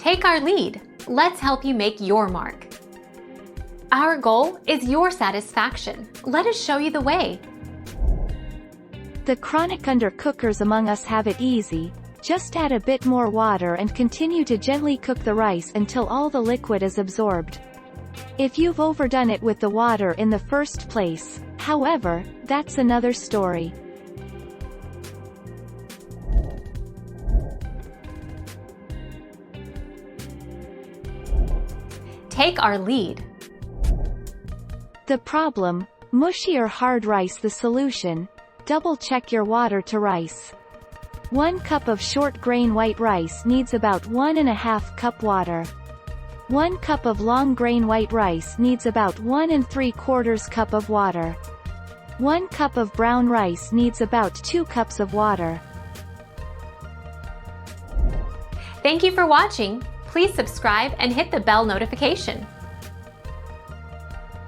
Take our lead. Let's help you make your mark. Our goal is your satisfaction. Let us show you the way. The chronic undercookers among us have it easy. Just add a bit more water and continue to gently cook the rice until all the liquid is absorbed. If you've overdone it with the water in the first place, however, that's another story. Take our lead. The problem: mushy or hard rice. The solution: double-check your water to rice. 1 cup of short grain white rice needs about 1½ cup water. 1 cup of long grain white rice needs about 1 3/4 cup of water. 1 cup of brown rice needs about 2 cups of water. Thank you for watching. Please subscribe and hit the bell notification.